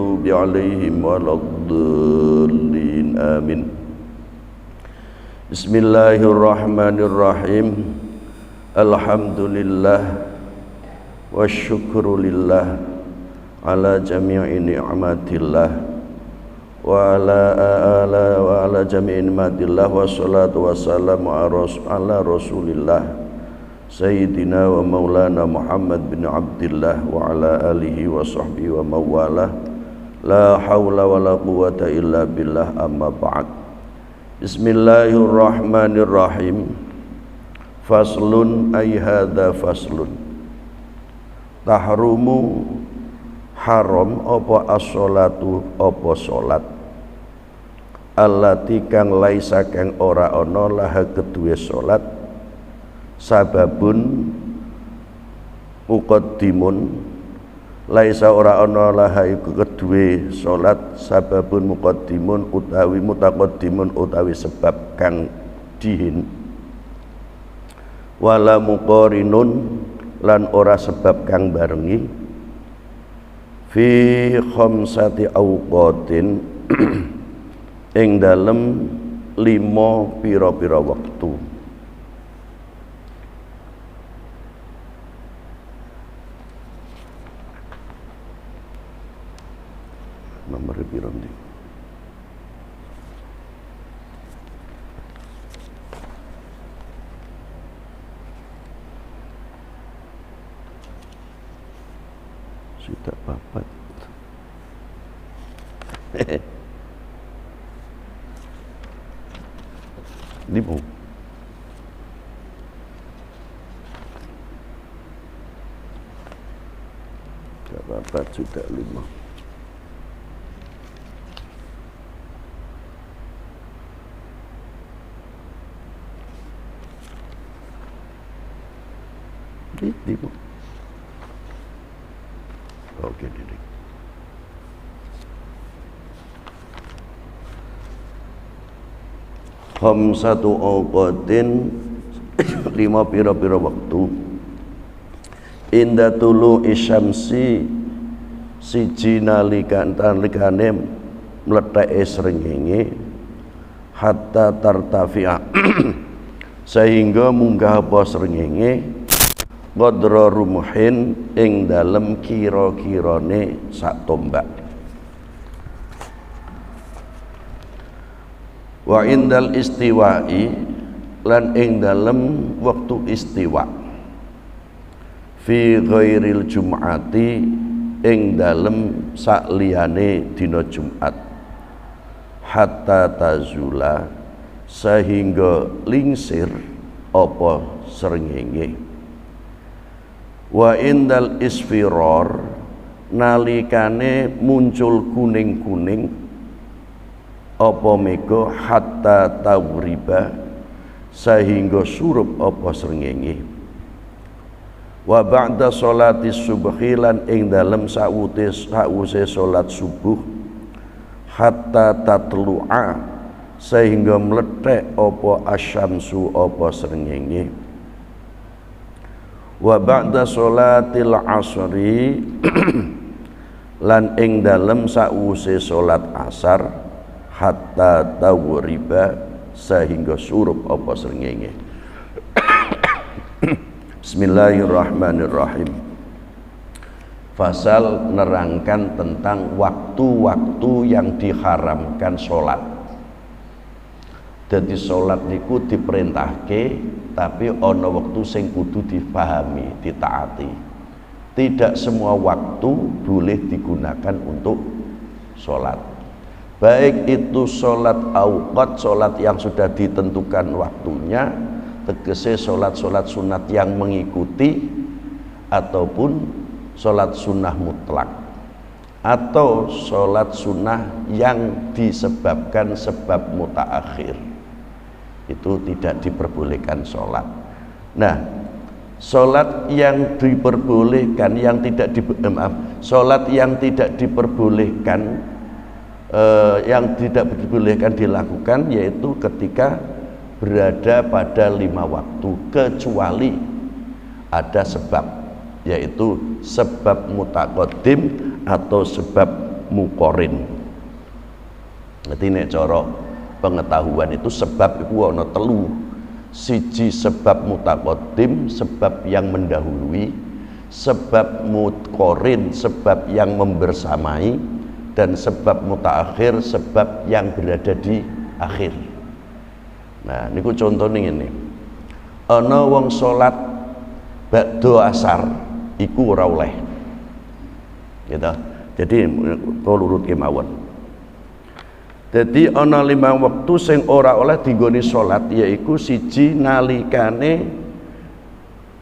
maghdubi 'alaihim waladdallin. Amin. Bismillahirrahmanirrahim. Alhamdulillah wasyukrulillah ala jami'i ni'matillah wa ala jami'i ni'matillah wassalatu wassalamu ala rasulillah sayyidina wa maulana Muhammad bin Abdillah wa ala alihi wa sahbihi wa mawalah. La hawla wa la quwata illa billah, amma ba'd. Bismillahirrahmanirrahim. Faslun ay hadza faslun. Tahrumu haram apa as-sholatu apa salat allati kang laisa kang ora ana laha keduwe salat sababun muqaddimun laisa ora ana laha iku keduwe salat sababun muqaddimun utawi mutaqaddimun utawi sebab kang dihin wala muqarinun lan ora sebab kang barengi fi khamsati awqatin ing dalem 5 pira-pira wektu. Nomor pira ndi? Sudah papat. Lima. Sudah papat, sudah 5. Lima. Oke, Didik. Khamsatu awqatin 5 pira-pira waktu. Inda tulu isyamsi siji nalikane mletheke srengenge hatta tartafi'a sehingga munggah apa srengenge qadra rumuhin ing dalem kira-kirane sak tombak. Wa indal istiwa'i lan ing dalem wektu istiwa fi ghairil jum'ati ing dalem sakliyane dina Jumat hatta tazula sehingga lingsir apa srengenge. Wa indal isfirar nalikane muncul kuning-kuning apa mega hatta tawriba sehingga surup apa srengenge. Wa ba'da sholati subhi lan ing dalem sawuse salat subuh hatta tatlu'a sehingga mlethek apa asyamsu apa srengenge. Wa ba'da sholatil asri lan ing dalem sawuse salat asar hatta tawriba sehingga surup apa srengenge. Bismillahirrahmanirrahim. Fasal nerangkan tentang waktu-waktu yang diharamkan sholat. Jadi sholat niku diperintahke, tapi ono waktu sing kudu dipahami, ditaati. Tidak semua waktu boleh digunakan untuk sholat. Baik itu sholat awqat, sholat yang sudah ditentukan waktunya, tegese sholat-sholat sunat yang mengikuti, ataupun sholat sunnah mutlak, atau sholat sunnah yang disebabkan sebab mutaakhir, itu tidak diperbolehkan sholat. Nah, sholat yang diperbolehkan, yang tidak sholat yang tidak diperbolehkan, yang tidak diperbolehkan dilakukan, yaitu ketika berada pada 5 waktu, kecuali ada sebab, yaitu sebab mutaqaddim atau sebab muqorin. Jadi nek cara pengetahuan itu sebab itu ana telu. Siji sebab mutaqaddim, sebab yang mendahului, sebab muqorin, sebab yang membersamai, dan sebab mutaakhir, sebab yang berada di akhir. Nah, niku contohnya ini. Ana wong salat ba'da asar iku ora oleh. Gitu. Jadi kalau urut kemawon. Jadi ana 5 waktu sing ora oleh dinggone salat, yaiku siji nalikane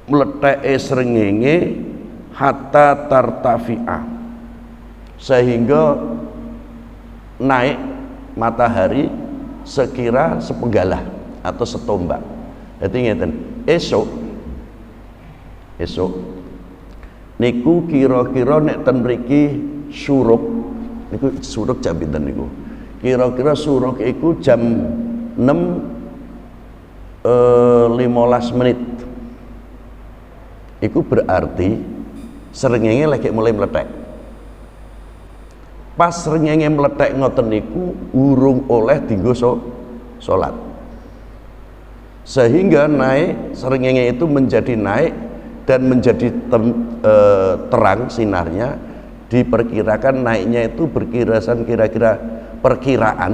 mletheke srengenge hatta tartafi'a, sehingga naik matahari sekira sepenggalah atau setombak. Jadi ngeten, esok niku kira-kira nek ten mriki syuruk niku syuruk jam pinten niku? Kira-kira syuruk iku jam 6:15 menit. Iku berarti srengenge lagi mulai meletek. Pas srengenge meletek ngoten niku urung oleh dienggo salat. Sehingga naik srengenge itu menjadi naik dan menjadi terang sinarnya. Diperkirakan naiknya itu perkiraan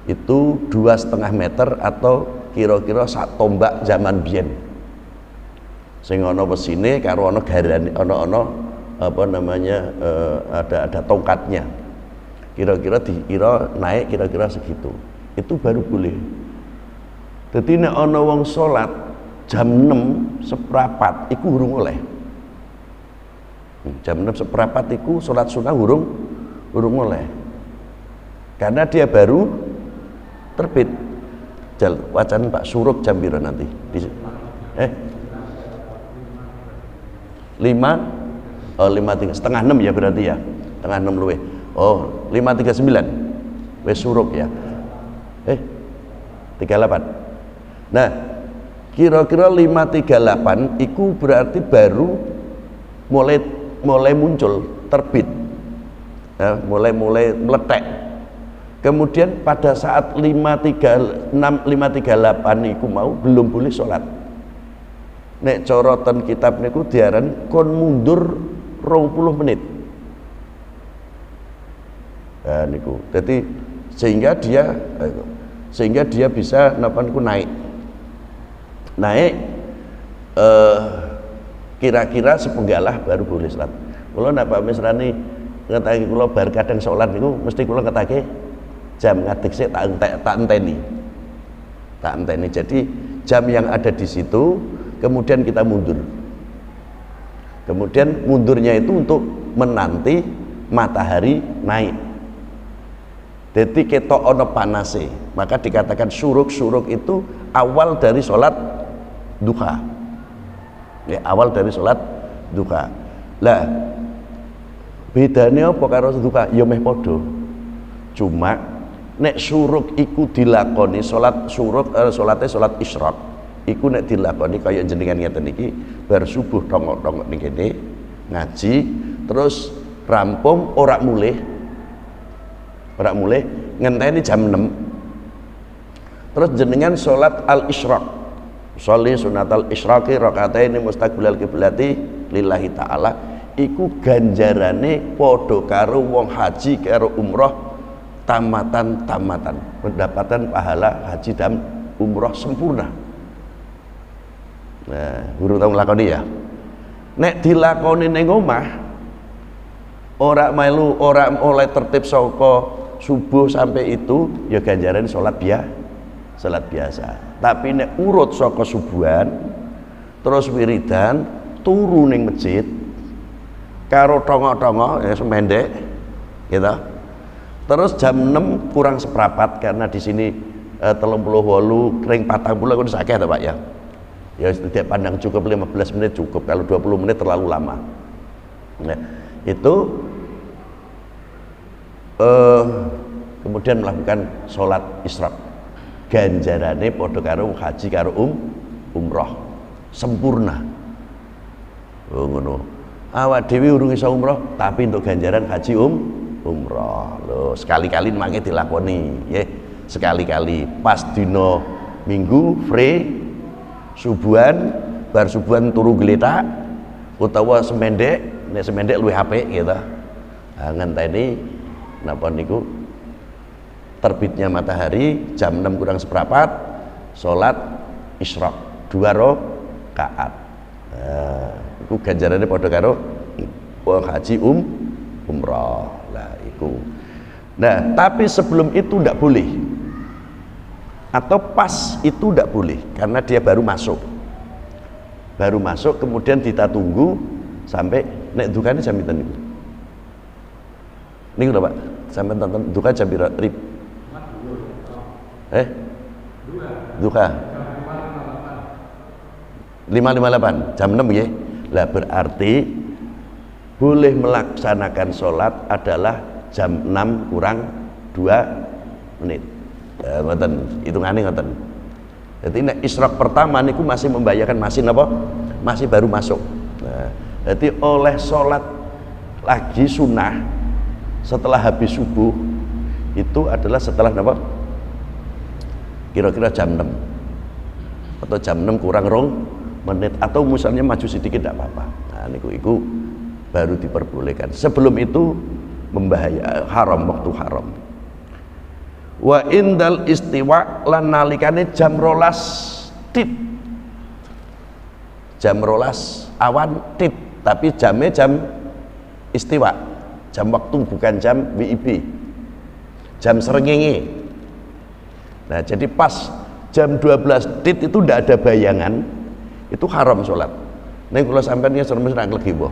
itu 2,5 meter atau kira-kira sak tombak zaman biyen. Sing ana wesine karo ana garane, ana apa namanya ada tongkatnya. Kira-kira dikira naik kira-kira segitu. Itu baru boleh. Dadi nek ana wong salat jam 6 seprapat iku urung oleh. Jam 6 seprapat iku salat sunah urung oleh. Karena dia baru terbit. Wacan Pak Suruk jam piro nanti? 5 setengah 6 ya berarti ya. Setengah 6 luwih. Oh, 5:39. Wis suruk ya. 38. Nah, kira-kira 5:38 iku berarti baru mulai muncul, terbit. Ya, mulai meletek. Kemudian pada saat 5:38 iku mau belum boleh sholat. Nek corotan kitab niku diaran kon mundur 20 menit. Nah, niku. Jadi sehingga dia bisa naik kira-kira sepenggalah baru boleh sholat. Kalau nak Pak Misrani ngetake kula bar kadang sholat niku mesti kula ngetake jam ngadeg sik tak enteni. Jadi jam yang ada di situ kemudian kita mundur. Kemudian mundurnya itu untuk menanti matahari naik. Jadi ketok ono panase, maka dikatakan syuruk itu awal dari sholat duha. Ya, awal dari sholat duha. Lah bedanya apa karo duha? Ya meh padha. Cuma nek syuruk iku dilakoni salat salate salat isyraq iku nek dilakoni kaya jenengan ngeten iki bar subuh tongok-tongok ning kene ngaji terus rampung ora mulih ngenteni jam 6 terus jenengan salat al isyraq sholli sunatal isyraqi rakaataini mustaqbilal qiblati lillahi taala iku ganjarane padha karo wong haji karo umroh tamatan mendapatkan pahala haji dan umroh sempurna. Nah, guru tahu lakoni ya. Nek dilakoni ning omah ora melu ora oleh tertib saka subuh sampai itu ya ganjaran salat biasa. Tapi nek urut saka subuhan terus wiridan turu ning masjid karo tongok-tongok ya semendek gitu. Terus jam 6 kurang seprapat karena di sini 38 kering 40 kan sakit ya Pak ya. Ya tidak pandang cukup 15 menit cukup, kalau 20 menit terlalu lama. Nah, itu kemudian melakukan sholat isyraq. Ganjarane padha karo haji karo umroh sempurna. Oh ngono. Awak dhewe urung iso umroh tapi untuk ganjaran haji umroh. Loh, sekali-kali mangke dilakoni nggih. Sekali-kali pas dina Minggu free subuhan bar subuhan turu gletak utawa semendek, nek semendek luwih apik gitu. Nah, ngenteni napa niku terbitnya matahari jam 6 kurang seperempat salat isyraq 2 rakaat. Nah, iku ganjarane padha karo wong haji umrah. Lah iku. Nah, tapi sebelum itu ndak boleh. Atau pas itu ndak boleh karena dia baru masuk. Baru masuk kemudian kita tunggu sampai nek dukane jam pinten niku. Niku lho Pak, sampai tonton duka jam pira? Duka 5.58 jam 6 ya. Lah berarti boleh melaksanakan sholat adalah jam 6 kurang 2 menit. Ngoten, hitungane ngoten. Jadi nek isyraq pertama niku masih membahayakan, masih napa? Masih baru masuk. Nah, jadi oleh sholat lagi sunnah setelah habis subuh itu adalah setelah napa? Kira-kira jam 6 atau jam 6 kurang 2 menit atau misalnya maju sedikit tidak apa-apa. Nah niku iku baru diperbolehkan. Sebelum itu membahaya, haram, waktu haram. Wa indal istiwa lan nalikane jam 12 tit. Jam 12 awan tit, tapi jamnya jam istiwa. Jam waktu bukan jam WIB. Jam srengenge. Nah, jadi pas jam 12 tit itu ndak ada bayangan, itu haram sholat. Nek kula sampeyan ya serem serang legewo.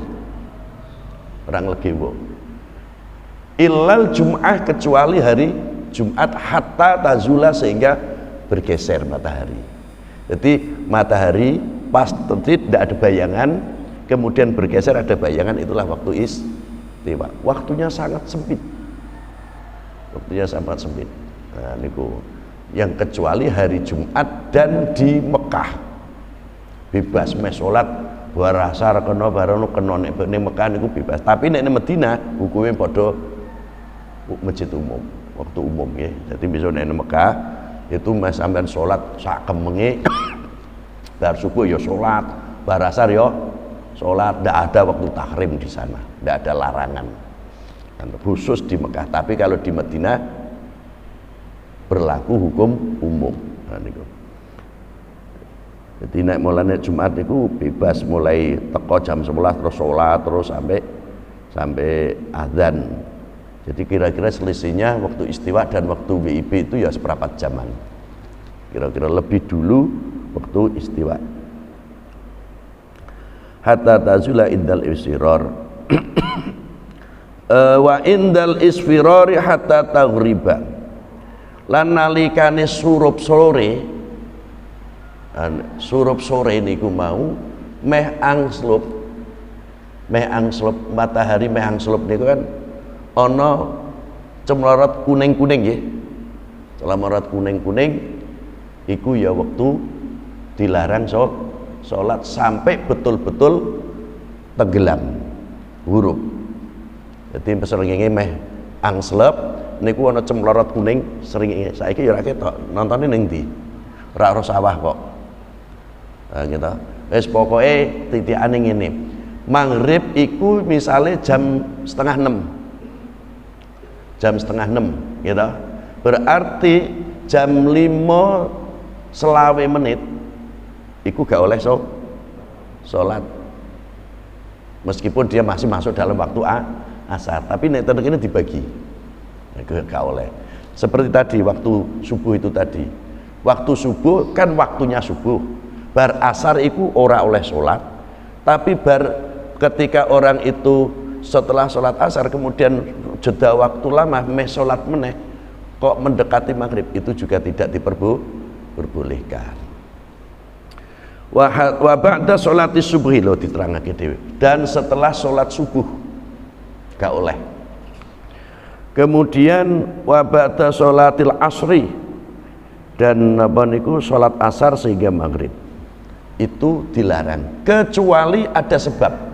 Orang legewo. Illal Jum'ah, kecuali hari Jumat hatta tazula, sehingga bergeser matahari. Jadi matahari pas terbit tidak ada bayangan, kemudian bergeser ada bayangan, itulah waktu istiwa. Waktunya sangat sempit. Waktunya sangat sempit. Nah, niku yang kecuali hari Jumat dan di Mekah. Bebas meh salat bar asar kena barono kena nek ning Mekah niku bebas. Tapi nek ning Madinah hukume padha masjid umum, waktu umum ya. Jadi bisa nek Mekah itu mas sampean salat sak kemenge bar subuh ya salat, bar asar ya salat, ndak ada waktu tahrim di sana, ndak ada larangan. Khusus di Mekah. Tapi kalau di Madinah berlaku hukum umum. Nah, niku. Jadi nek mulane Jumat niku bebas mulai teko jam 11 terus salat terus sampai azan. Jadi kira-kira selisihnya waktu istiwa dan waktu WIB itu ya seperempat jaman. Kira-kira lebih dulu waktu istiwa. Hatta tazula indal isfirar. Wa indal isfirari hatta taghriba. Lan nalikane surup sore niku mau meh angslup matahari meh angslup niku kan ana cemlorot kuning-kuning nggih. Cemlorot kuning-kuning iku ya waktu dilarang salat sampai betul-betul tenggelam huruf. Jadi srengenge meh angslep niku ana cemlorot kuning srengenge. Saiki ya ora ketok, nontone ning ndi? Ora ora sawah kok. Nah, gitu. Wis pokoke titikane ngene. Maghrib iku misale jam setengah 6. Jam setengah 6 gitu. Berarti jam 5 selawe menit iku gak oleh salat. Meskipun dia masih masuk dalam waktu asar, tapi nek ini dibagi. Gak oleh. Seperti tadi waktu subuh itu tadi. Waktu subuh kan waktunya subuh. Bar asar iku ora oleh salat. Tapi ketika orang itu setelah sholat asar kemudian jeda waktu lama meh sholat meneh kok mendekati maghrib, itu juga tidak diperbolehkan. Wa ba'da sholati subuhi lo diterangake dhewe, dan setelah sholat subuh gak oleh. Kemudian wa ba'da sholatil asri, dan apa niku sholat asar sehingga maghrib itu dilarang kecuali ada sebab.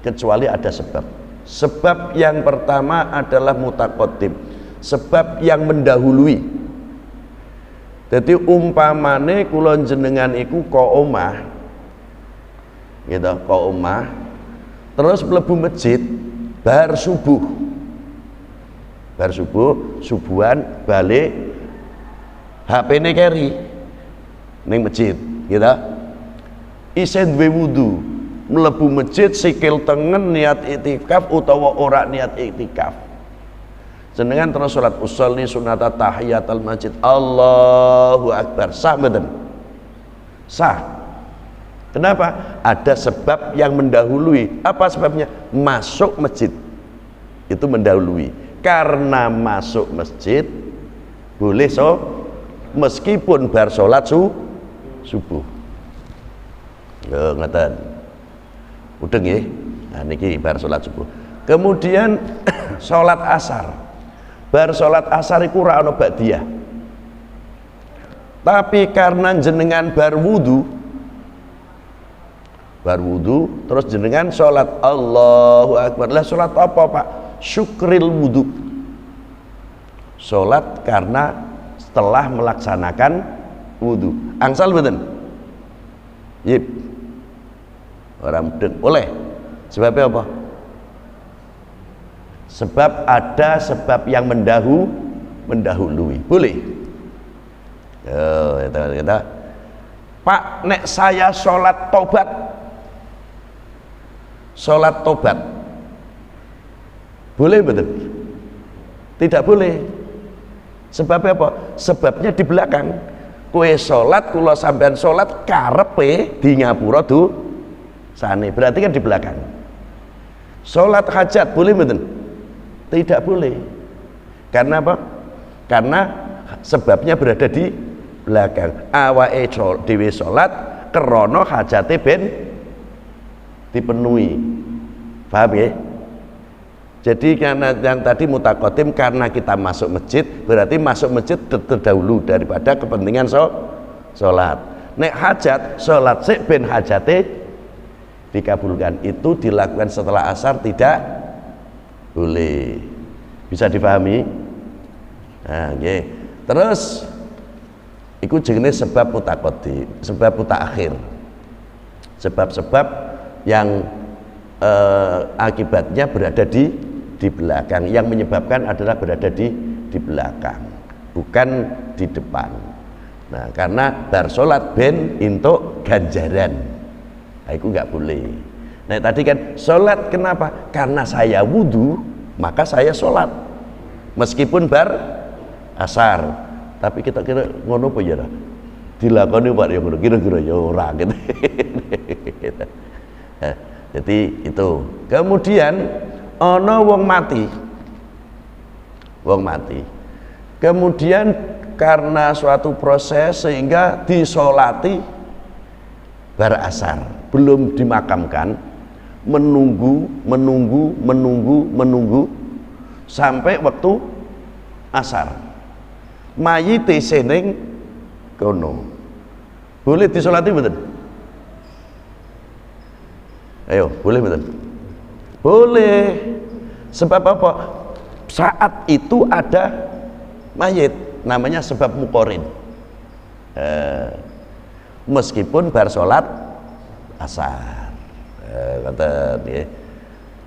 Kecuali ada sebab. Sebab yang pertama adalah mutaqaddim, sebab yang mendahului. Jadi umpamane kula jenengan iku ka omah, gitu, ka omah, terus mlebu masjid bar subuh, subuhan balik, HP-ne keri ning masjid, gitu. Isen duwe wudu, mlebu masjid sikil tengen niat iktikaf utawa ora niat iktikaf. Jenengan terus salat usolli sunata tahiyatul masjid, Allahu akbar, sah mboten? Sah. Kenapa? Ada sebab yang mendahului. Apa sebabnya? Masuk masjid itu mendahului. Karena masuk masjid boleh meskipun bar salat subuh. Lho ngeten. Udeng nggih. Nah niki bar salat subuh. Kemudian salat asar. Bar salat asar iku ora ana ba'diyah. Tapi karena jenengan bar wudu terus jenengan salat Allahu akbar. Lah salat apa, Pak? Syukril wudu. Salat karena setelah melaksanakan wudu. Angsal mboten? Yip. Ora mudeng. Boleh. Sebabnya apa? Sebab ada sebab yang mendahului. Boleh. Kita. Pak, nek saya sholat tobat. Sholat tobat. Boleh betul? Tidak boleh. Sebabnya apa? Sebabnya di belakang. Kue sholat, kula sampean sholat karepe di ngapura tuh sane. Berarti kan di belakang. Sholat hajat boleh betul? Tidak boleh. Karena apa? Karena sebabnya berada di belakang. Awake dhewe salat krana hajate ben dipenuhi. Paham ya? Jadi karena yang tadi mutaqaddim, karena kita masuk masjid, berarti masuk masjid terdahulu daripada kepentingan salat. Nek hajat, salat sik ben hajate dikabulkan. Itu dilakukan setelah asar tidak boleh. Bisa dipahami? Nah, okay. Terus iku jenis sebab mutaqaddim, sebab mutaakhir. Sebab-sebab yang akibatnya berada di belakang, yang menyebabkan adalah berada di belakang, bukan di depan. Nah, karena bar salat ben entuk ganjaran. Nah, itu nggak boleh. Nah, tadi kan salat kenapa? Karena saya wudu, maka saya salat. Meskipun bar asar. Tapi kita kira ngono apa ya? Dilakoni Pak ya ngono, kira-kira ya ora gitu. Jadi itu. Kemudian ana wong mati. Kemudian karena suatu proses sehingga disolati bar asar, belum dimakamkan, menunggu sampai waktu asar. Mayite seneng kono. Boleh disolati mboten? Ayo, boleh betul? Boleh. Sebab apa? Saat itu ada mayit, namanya sebab mukorin. Meskipun bar salat asar.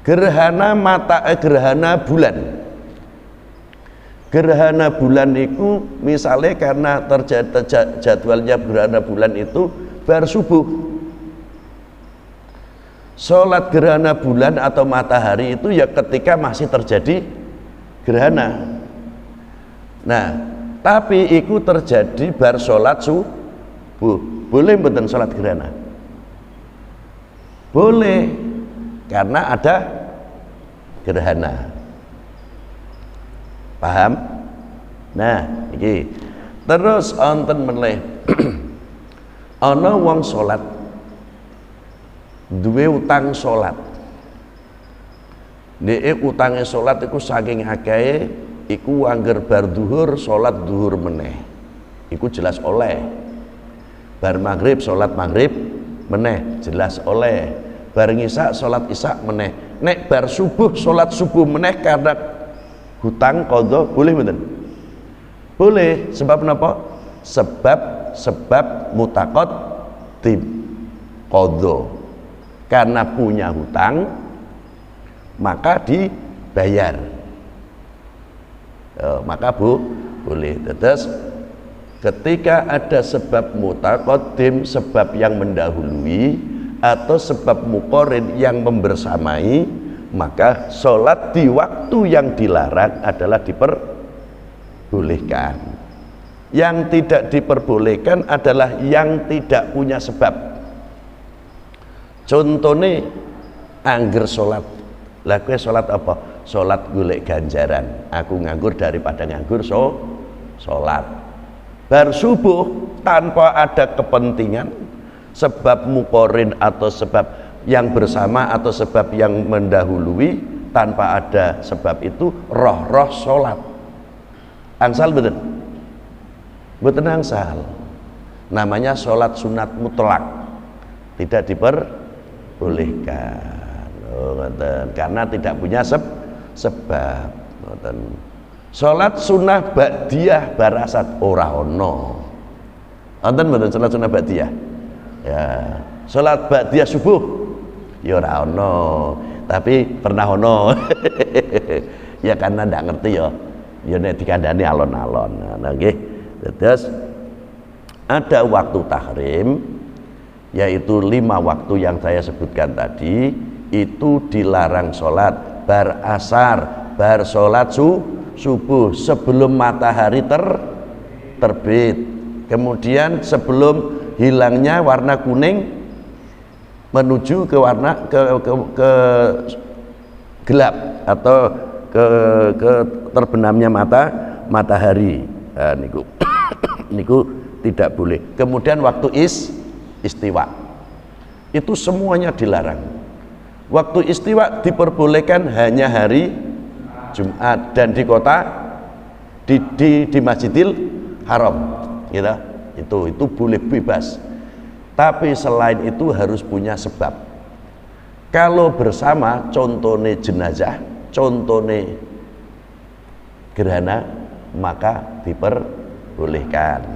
Gerhana bulan. Gerhana bulan itu misalnya karena terjadi jadwalnya gerhana bulan itu bar subuh. Sholat gerhana bulan atau matahari itu ya ketika masih terjadi gerhana. Nah, tapi itu terjadi bar sholat subuh. Boleh mboten sholat gerhana? Boleh, karena ada gerhana. Paham? Nah, iki. Terus wonten meneh. Ana wong sholat duwe utang salat. Nek utange salat iku saking akehe, iku angger bar zuhur salat zuhur meneh. Iku jelas oleh. Bar maghrib salat maghrib meneh, jelas oleh. bareng isya salat isya meneh, nek bar subuh salat subuh meneh karena hutang qadha boleh mboten? Boleh. Sebab napa? Sebab mutaqaddim qadha, karena punya hutang maka dibayar. Maka boleh. Terus ketika ada sebab mutaqaddim, sebab yang mendahului, atau sebab muqarin yang membersamai, maka sholat di waktu yang dilarang adalah diperbolehkan. Yang tidak diperbolehkan adalah yang tidak punya sebab. Contohnya angger sholat, lah kowe sholat apa? Sholat golek ganjaran, aku nganggur daripada nganggur sholat. Bar subuh tanpa ada kepentingan, sebab muqarin atau sebab yang bersama atau sebab yang mendahului, tanpa ada sebab itu roh sholat, angsal betul? Betul angsal. Namanya sholat sunat mutlak, tidak diperbolehkan. Karena tidak punya sebab. Sholat sunnah ba'diyah barasat ora ono. Wonten mboten sholat sunnah ba'diyah? Ya, sholat ba'diyah subuh ya ora ono, tapi pernah ono. Ya karena ndak ngerti ya. Ya nek dikandani alon-alon. Nah nggih. Terus ada waktu tahrim, yaitu 5 waktu yang saya sebutkan tadi. Itu dilarang sholat bar asar, bar sholat subuh, sebelum matahari terbit, kemudian sebelum hilangnya warna kuning menuju ke warna ke gelap atau ke terbenamnya matahari. Nah, niku tidak boleh. Kemudian waktu istiwa itu semuanya dilarang. Waktu istiwa diperbolehkan hanya hari Jumat dan di kota di Masjidil Haram, gitu. Itu boleh bebas. Tapi selain itu harus punya sebab. Kalau bersama, contohnya jenazah, contohnya gerhana, maka diperbolehkan.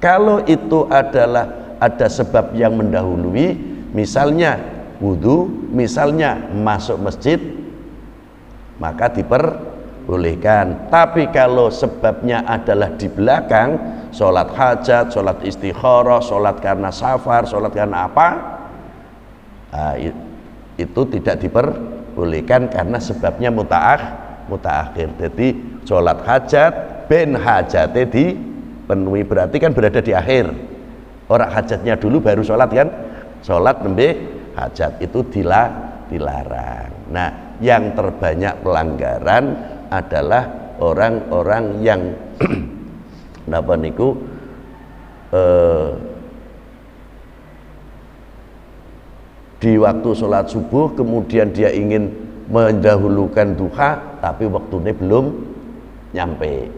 Kalau itu adalah ada sebab yang mendahului, misalnya wudhu, misalnya masuk masjid, maka diperbolehkan. Tapi kalau sebabnya adalah di belakang, sholat hajat, sholat istikharah, sholat karena safar, sholat karena apa, nah, itu tidak diperbolehkan karena sebabnya mutaakhir. Jadi sholat hajat ben hajatnya dipenuhi, berarti kan berada di akhir. Orang hajatnya dulu baru sholat kan, sholat nembe hajat, itu dilarang. Nah, yang terbanyak pelanggaran adalah orang-orang yang napa niku di waktu sholat subuh kemudian dia ingin mendahulukan duha tapi waktunya belum nyampe.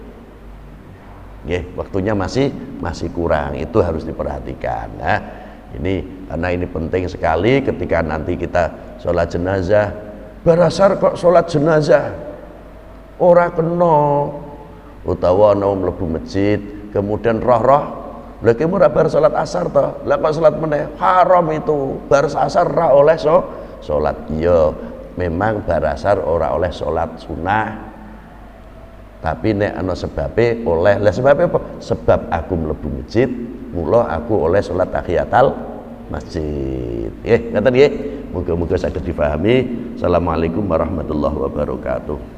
Waktunya masih kurang, itu harus diperhatikan. Nah, karena ini penting sekali ketika nanti kita sholat jenazah. Barasar kok sholat jenazah ora kena, utawa ana mlebu masjid kemudian roh lha ki ora bar sholat asar toh, lah kok sholat meneh, haram itu. Bar asar ora oleh sholat. Iya memang bar asar ora oleh sholat sunah, tapi nek ana sebabe oleh. Lah sebabe apa? Sebab aku mlebu masjid, mula aku oleh sholat tahiyatul masjid. Ngoten nggih. Muga-muga saged difahami. Assalamualaikum warahmatullahi wabarakatuh.